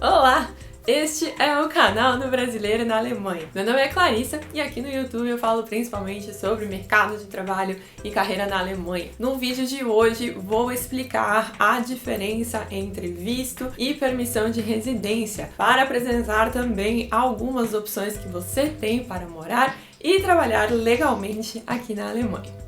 Olá! Este é o canal do Brasileiro na Alemanha. Meu nome é Clarissa e aqui no YouTube eu falo principalmente sobre mercado de trabalho e carreira na Alemanha. No vídeo de hoje vou explicar a diferença entre visto e permissão de residência, para apresentar também algumas opções que você tem para morar e trabalhar legalmente aqui na Alemanha.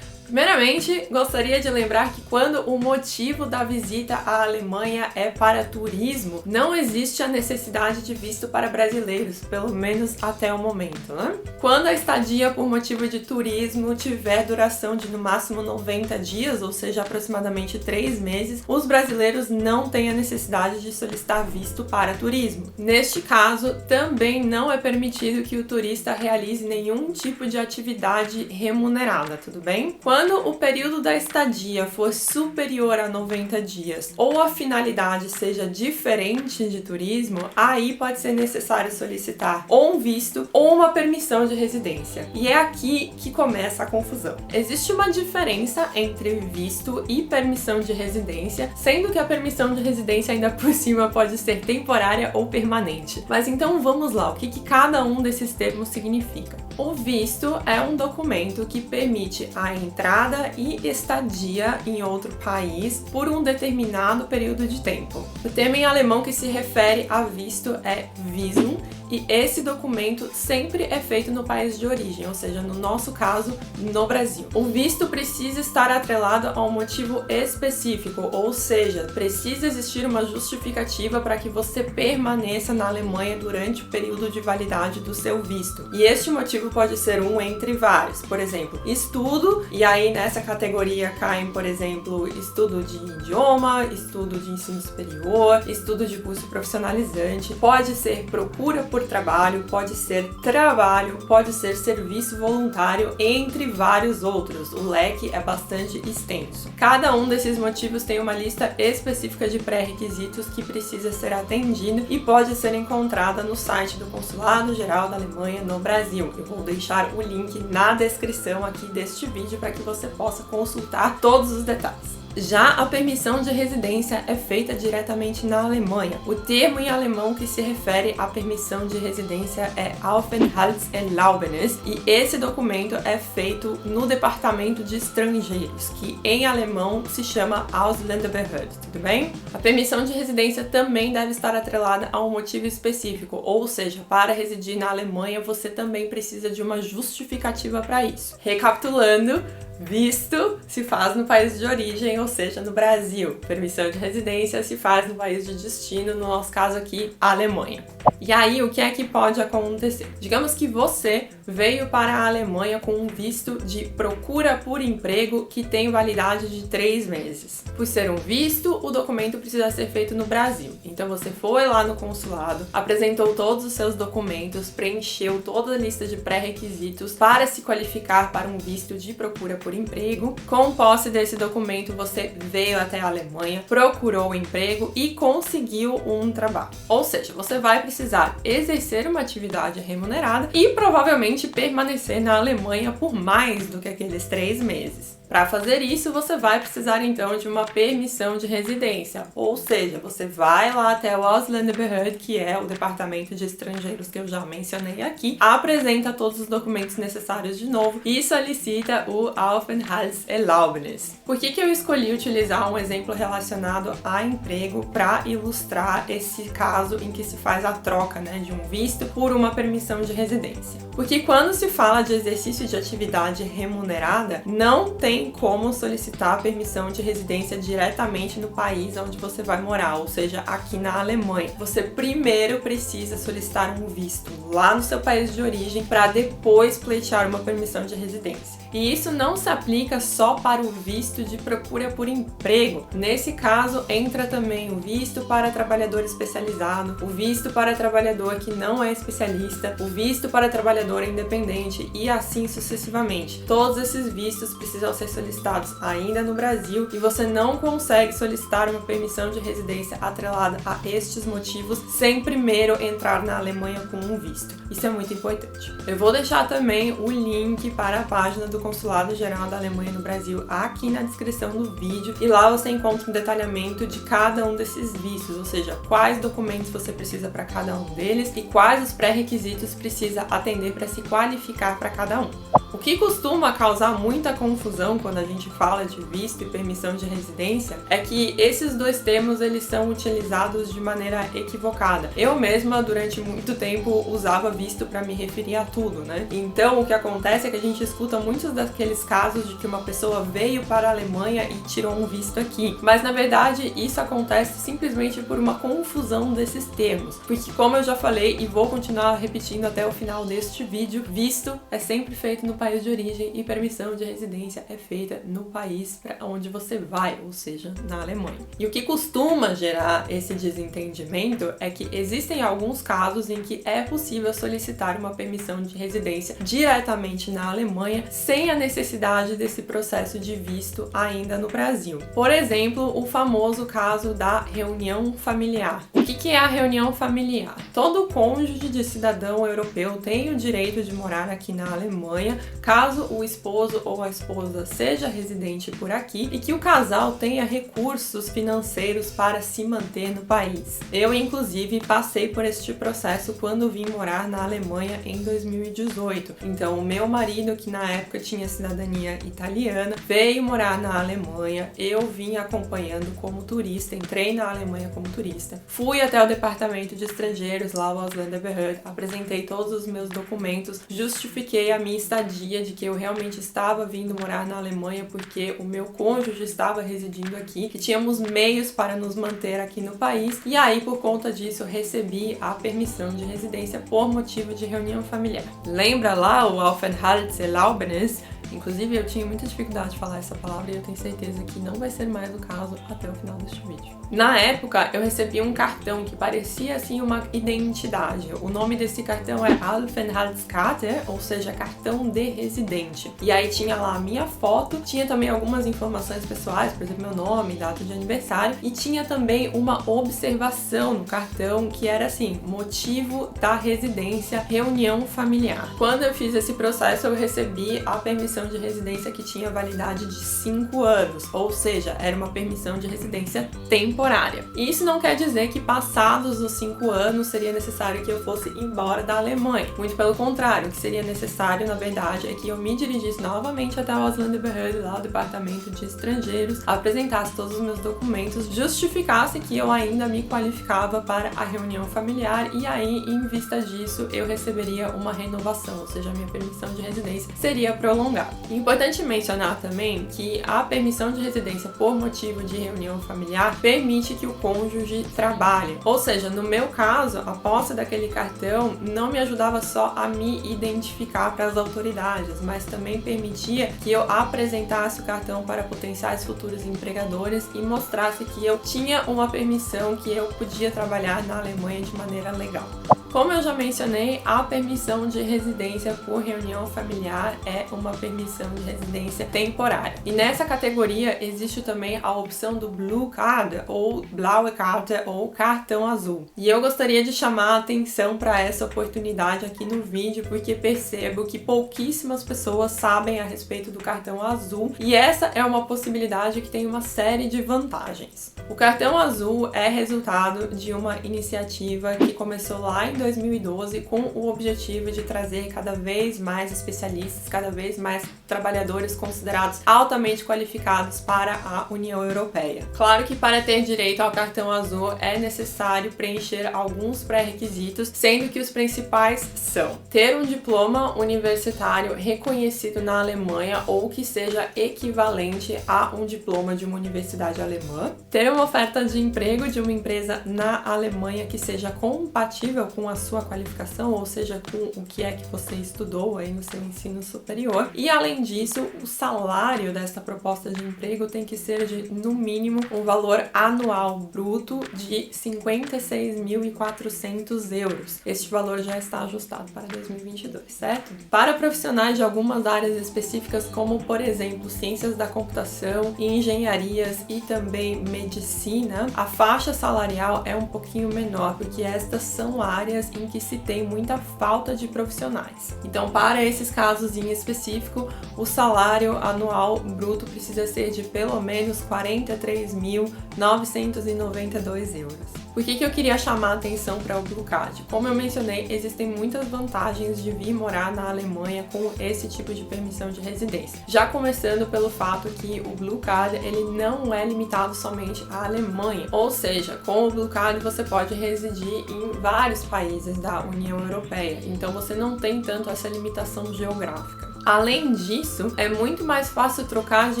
Primeiramente, gostaria de lembrar que quando o motivo da visita à Alemanha é para turismo, não existe a necessidade de visto para brasileiros, pelo menos até o momento, né? Quando a estadia por motivo de turismo tiver duração de no máximo 90 dias, ou seja, aproximadamente 3 meses, os brasileiros não têm a necessidade de solicitar visto para turismo. Neste caso, também não é permitido que o turista realize nenhum tipo de atividade remunerada, tudo bem? Quando o período da estadia for superior a 90 dias ou a finalidade seja diferente de turismo, aí pode ser necessário solicitar ou um visto ou uma permissão de residência. E é aqui que começa a confusão. Existe uma diferença entre visto e permissão de residência, sendo que a permissão de residência ainda por cima pode ser temporária ou permanente. Mas então vamos lá, o que cada um desses termos significa? O visto é um documento que permite a entrada e estadia em outro país por um determinado período de tempo. O termo em alemão que se refere a visto é Visum, e esse documento sempre é feito no país de origem, ou seja, no nosso caso, no Brasil. O visto precisa estar atrelado a um motivo específico, ou seja, precisa existir uma justificativa para que você permaneça na Alemanha durante o período de validade do seu visto. E este motivo pode ser um entre vários, por exemplo, estudo, e aí nessa categoria caem, por exemplo, estudo de idioma, estudo de ensino superior, estudo de curso profissionalizante, pode ser procura por trabalho, pode ser trabalho, pode ser serviço voluntário, entre vários outros. O leque é bastante extenso. Cada um desses motivos tem uma lista específica de pré-requisitos que precisa ser atendido e pode ser encontrada no site do Consulado Geral da Alemanha no Brasil. Eu vou deixar o link na descrição aqui deste vídeo para que você possa consultar todos os detalhes. Já a permissão de residência é feita diretamente na Alemanha. O termo em alemão que se refere à permissão de residência é Aufenthaltserlaubnis, e esse documento é feito no Departamento de Estrangeiros, que em alemão se chama Ausländerbehörde, tudo bem? A permissão de residência também deve estar atrelada a um motivo específico, ou seja, para residir na Alemanha você também precisa de uma justificativa para isso. Recapitulando, visto se faz no país de origem, ou seja, no Brasil. Permissão de residência se faz no país de destino, no nosso caso aqui, a Alemanha. E aí, o que é que pode acontecer? Digamos que você veio para a Alemanha com um visto de procura por emprego que tem validade de 3 meses. Por ser um visto, o documento precisa ser feito no Brasil. Então você foi lá no consulado, apresentou todos os seus documentos, preencheu toda a lista de pré-requisitos para se qualificar para um visto de procura por emprego. Com posse desse documento, você veio até a Alemanha, procurou um emprego e conseguiu um trabalho. Ou seja, você vai precisar exercer uma atividade remunerada e provavelmente permanecer na Alemanha por mais do que aqueles 3 meses. Para fazer isso, você vai precisar então de uma permissão de residência, ou seja, você vai lá até o Ausländerbehörde, que é o Departamento de Estrangeiros que eu já mencionei aqui, apresenta todos os documentos necessários de novo e solicita o Aufenthaltserlaubnis. Por que eu escolhi utilizar um exemplo relacionado a emprego para ilustrar esse caso em que se faz a troca, de um visto por uma permissão de residência? Porque quando se fala de exercício de atividade remunerada, não tem como solicitar a permissão de residência diretamente no país onde você vai morar, ou seja, aqui na Alemanha. Você primeiro precisa solicitar um visto lá no seu país de origem para depois pleitear uma permissão de residência. E isso não se aplica só para o visto de procura por emprego. Nesse caso, entra também o visto para trabalhador especializado, o visto para trabalhador que não é especialista, o visto para trabalhador independente e assim sucessivamente. Todos esses vistos precisam ser solicitados ainda no Brasil e você não consegue solicitar uma permissão de residência atrelada a estes motivos sem primeiro entrar na Alemanha com um visto. Isso é muito importante. Eu vou deixar também o link para a página do Consulado Geral da Alemanha no Brasil aqui na descrição do vídeo, e lá você encontra um detalhamento de cada um desses vistos, ou seja, quais documentos você precisa para cada um deles e quais os pré-requisitos precisa atender para se qualificar para cada um. O que costuma causar muita confusão quando a gente fala de visto e permissão de residência é que esses dois termos eles são utilizados de maneira equivocada. Eu mesma durante muito tempo usava visto para me referir a tudo, né? Então o que acontece é que a gente escuta muitos daqueles casos de que uma pessoa veio para a Alemanha e tirou um visto aqui, mas na verdade isso acontece simplesmente por uma confusão desses termos, porque como eu já falei e vou continuar repetindo até o final deste vídeo, visto é sempre feito no país de origem e permissão de residência é feita no país para onde você vai, ou seja, na Alemanha. E o que costuma gerar esse desentendimento é que existem alguns casos em que é possível solicitar uma permissão de residência diretamente na Alemanha sem a necessidade desse processo de visto ainda no Brasil. Por exemplo, o famoso caso da reunião familiar. O que é a reunião familiar? Todo cônjuge de cidadão europeu tem o direito de morar aqui na Alemanha, caso o esposo ou a esposa seja residente por aqui e que o casal tenha recursos financeiros para se manter no país. Eu, inclusive, passei por este processo quando vim morar na Alemanha em 2018. Então, o meu marido, que na época tinha cidadania italiana, veio morar na Alemanha. Eu vim acompanhando como turista, entrei na Alemanha como turista. Fui até o departamento de estrangeiros, lá o Ausländerbehörde, apresentei todos os meus documentos, justifiquei a minha estadia de que eu realmente estava vindo morar na Alemanha porque o meu cônjuge estava residindo aqui, que tínhamos meios para nos manter aqui no país, e aí por conta disso eu recebi a permissão de residência por motivo de reunião familiar. Lembra lá o Aufenthaltserlaubnis? Inclusive, eu tinha muita dificuldade de falar essa palavra e eu tenho certeza que não vai ser mais o caso até o final deste vídeo. Na época, eu recebi um cartão que parecia assim uma identidade. O nome desse cartão é Aufenthaltskarte, ou seja, cartão de residente. E aí tinha lá a minha foto, tinha também algumas informações pessoais, por exemplo, meu nome, data de aniversário, e tinha também uma observação no cartão que era assim, motivo da residência, reunião familiar. Quando eu fiz esse processo, eu recebi a permissão de residência que tinha validade de 5 anos, ou seja, era uma permissão de residência temporária. E isso não quer dizer que passados os 5 anos seria necessário que eu fosse embora da Alemanha. Muito pelo contrário, o que seria necessário, na verdade, é que eu me dirigisse novamente até o Ausländerbehörde, lá o departamento de estrangeiros, apresentasse todos os meus documentos, justificasse que eu ainda me qualificava para a reunião familiar e aí, em vista disso, eu receberia uma renovação, ou seja, a minha permissão de residência seria prolongada. Importante mencionar também que a permissão de residência por motivo de reunião familiar permite que o cônjuge trabalhe. Ou seja, no meu caso, a posse daquele cartão não me ajudava só a me identificar para as autoridades, mas também permitia que eu apresentasse o cartão para potenciais futuros empregadores e mostrasse que eu tinha uma permissão que eu podia trabalhar na Alemanha de maneira legal. Como eu já mencionei, a permissão de residência por reunião familiar é uma permissão de residência temporária. E nessa categoria existe também a opção do Blue Card ou Blaue Karte ou cartão azul. E eu gostaria de chamar a atenção para essa oportunidade aqui no vídeo porque percebo que pouquíssimas pessoas sabem a respeito do cartão azul e essa é uma possibilidade que tem uma série de vantagens. O cartão azul é resultado de uma iniciativa que começou lá em 2012 com o objetivo de trazer cada vez mais especialistas, cada vez mais trabalhadores considerados altamente qualificados para a União Europeia. Claro que para ter direito ao cartão azul é necessário preencher alguns pré-requisitos, sendo que os principais são ter um diploma universitário reconhecido na Alemanha ou que seja equivalente a um diploma de uma universidade alemã, ter uma oferta de emprego de uma empresa na Alemanha que seja compatível com a sua qualificação, ou seja, com o que é que você estudou aí no seu ensino superior. E além disso, o salário desta proposta de emprego tem que ser de, no mínimo, um valor anual bruto de 56.400 euros. Este valor já está ajustado para 2022, certo? Para profissionais de algumas áreas específicas, como por exemplo, ciências da computação, engenharias e também medicina, a faixa salarial é um pouquinho menor, porque estas são áreas em que se tem muita falta de profissionais. Então, para esses casos em específico, o salário anual bruto precisa ser de pelo menos 43.992 euros. Por que eu queria chamar a atenção para o Blue Card? Como eu mencionei, existem muitas vantagens de vir morar na Alemanha com esse tipo de permissão de residência. Já começando pelo fato que o Blue Card ele não é limitado somente à Alemanha, ou seja, com o Blue Card você pode residir em vários países da União Europeia, então você não tem tanto essa limitação geográfica. Além disso, é muito mais fácil trocar de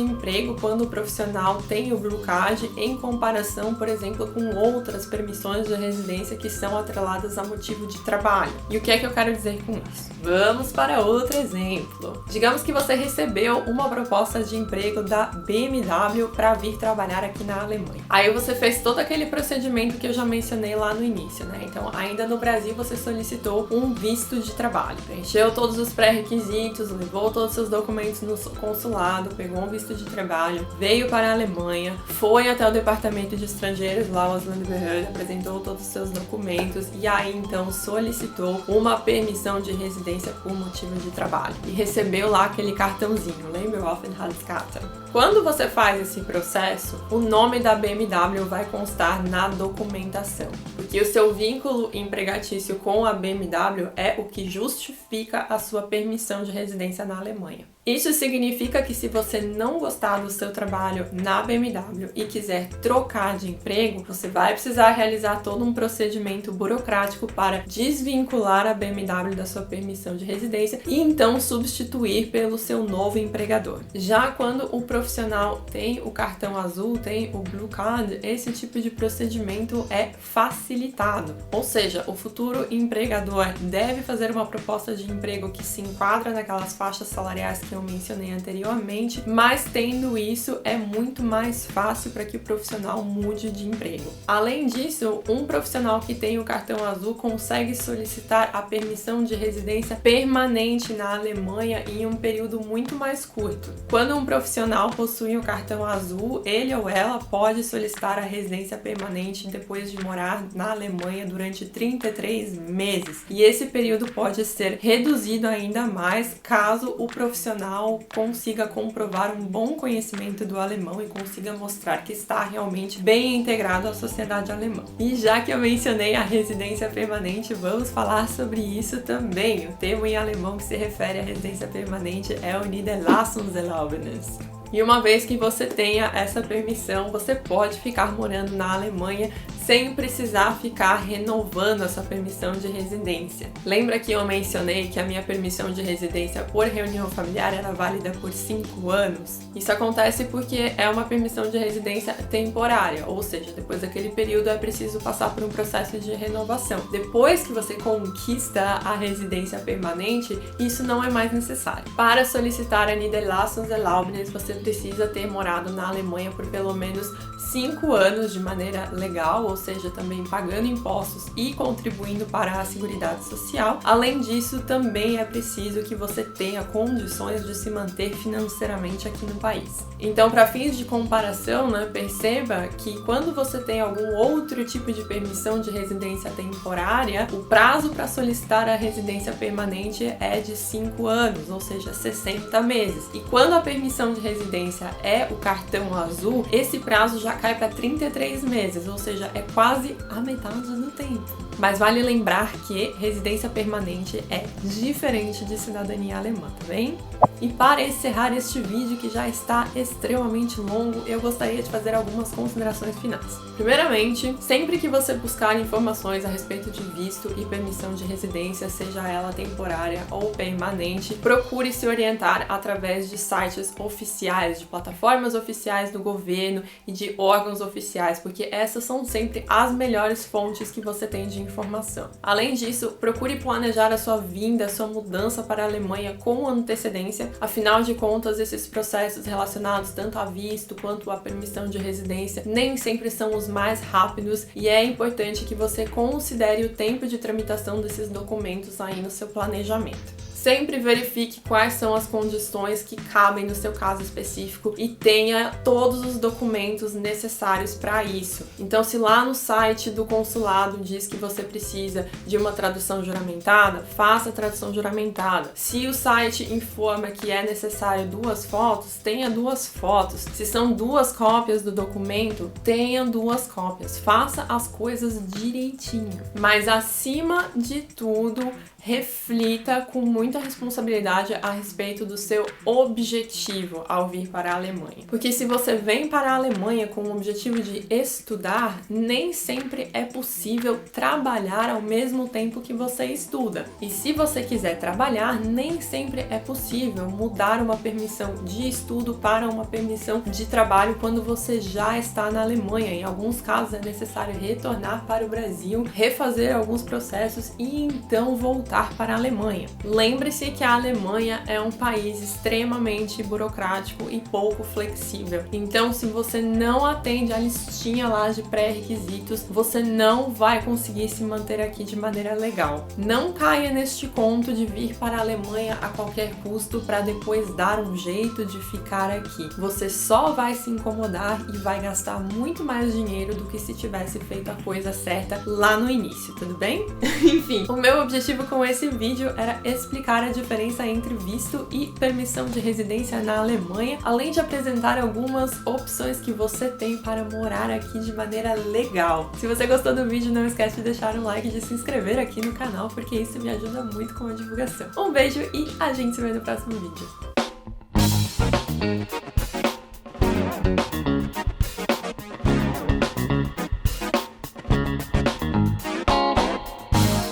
emprego quando o profissional tem o Blue Card em comparação, por exemplo, com outras permissões de residência que são atreladas a motivo de trabalho. E o que é que eu quero dizer com isso? Vamos para outro exemplo. Digamos que você recebeu uma proposta de emprego da BMW para vir trabalhar aqui na Alemanha. Aí você fez todo aquele procedimento que eu já mencionei lá no início, né? Então, ainda no Brasil, você solicitou um visto de trabalho, preencheu todos os pré-requisitos, levou todos os seus documentos no consulado, pegou um visto de trabalho, veio para a Alemanha, foi até o departamento de estrangeiros, lá o Auslandsbehörde, apresentou todos os seus documentos e aí então solicitou uma permissão de residência por motivo de trabalho e recebeu lá aquele cartãozinho, lembra o Aufenthaltskarte? Quando você faz esse processo, o nome da BMW vai constar na documentação, porque o seu vínculo empregatício com a BMW é o que justifica a sua permissão de residência na Alemanha. Isso significa que se você não gostar do seu trabalho na BMW e quiser trocar de emprego, você vai precisar realizar todo um procedimento burocrático para desvincular a BMW da sua permissão de residência e então substituir pelo seu novo empregador. Já quando o profissional tem o cartão azul, tem o Blue Card, esse tipo de procedimento é facilitado. Ou seja, o futuro empregador deve fazer uma proposta de emprego que se enquadra naquelas faixas salariais que eu mencionei anteriormente, mas tendo isso é muito mais fácil para que o profissional mude de emprego. Além disso, um profissional que tem o cartão azul consegue solicitar a permissão de residência permanente na Alemanha em um período muito mais curto. Quando um profissional possui o cartão azul, ele ou ela pode solicitar a residência permanente depois de morar na Alemanha durante 33 meses. E esse período pode ser reduzido ainda mais caso o profissional consiga comprovar um bom conhecimento do alemão e consiga mostrar que está realmente bem integrado à sociedade alemã. E já que eu mencionei a residência permanente, vamos falar sobre isso também. O termo em alemão que se refere à residência permanente é o Niederlassungserlaubnis. E uma vez que você tenha essa permissão, você pode ficar morando na Alemanha sem precisar ficar renovando essa permissão de residência. Lembra que eu mencionei que a minha permissão de residência por reunião familiar era válida por 5 anos? Isso acontece porque é uma permissão de residência temporária, ou seja, depois daquele período é preciso passar por um processo de renovação. Depois que você conquista a residência permanente, isso não é mais necessário. Para solicitar a Niederlassungserlaubnis, você precisa ter morado na Alemanha por pelo menos 5 anos de maneira legal, ou seja, também pagando impostos e contribuindo para a Seguridade Social. Além disso, também é preciso que você tenha condições de se manter financeiramente aqui no país. Então, para fins de comparação, perceba que quando você tem algum outro tipo de permissão de residência temporária, o prazo para solicitar a residência permanente é de 5 anos, ou seja, 60 meses. E quando a permissão de residência é o cartão azul, esse prazo já cai para 33 meses, ou seja, é quase a metade do tempo. Mas vale lembrar que residência permanente é diferente de cidadania alemã, tá bem? E para encerrar este vídeo que já está extremamente longo, eu gostaria de fazer algumas considerações finais. Primeiramente, sempre que você buscar informações a respeito de visto e permissão de residência, seja ela temporária ou permanente, procure se orientar através de sites oficiais, de plataformas oficiais do governo e de órgãos oficiais, porque essas são sempre as melhores fontes que você tem de informação. Além disso, procure planejar a sua vinda, a sua mudança para a Alemanha com antecedência. Afinal de contas, esses processos relacionados tanto a visto quanto a permissão de residência nem sempre são os mais rápidos e é importante que você considere o tempo de tramitação desses documentos aí no seu planejamento. Sempre verifique quais são as condições que cabem no seu caso específico e tenha todos os documentos necessários para isso. Então, se lá no site do consulado diz que você precisa de uma tradução juramentada, faça a tradução juramentada. Se o site informa que é necessário 2 fotos, tenha 2 fotos. Se são 2 cópias do documento, tenha 2 cópias. Faça as coisas direitinho. Mas acima de tudo, reflita com muita responsabilidade a respeito do seu objetivo ao vir para a Alemanha. Porque se você vem para a Alemanha com o objetivo de estudar, nem sempre é possível trabalhar ao mesmo tempo que você estuda. E se você quiser trabalhar, nem sempre é possível mudar uma permissão de estudo para uma permissão de trabalho quando você já está na Alemanha. Em alguns casos é necessário retornar para o Brasil, refazer alguns processos e então voltar para a Alemanha. Lembre-se que a Alemanha é um país extremamente burocrático e pouco flexível. Então, se você não atende a listinha lá de pré-requisitos, você não vai conseguir se manter aqui de maneira legal. Não caia neste conto de vir para a Alemanha a qualquer custo para depois dar um jeito de ficar aqui. Você só vai se incomodar e vai gastar muito mais dinheiro do que se tivesse feito a coisa certa lá no início, tudo bem? Enfim, o meu objetivo com esse vídeo era explicar a diferença entre visto e permissão de residência na Alemanha, além de apresentar algumas opções que você tem para morar aqui de maneira legal. Se você gostou do vídeo, não esquece de deixar um like e de se inscrever aqui no canal, porque isso me ajuda muito com a divulgação. Um beijo e a gente se vê no próximo vídeo.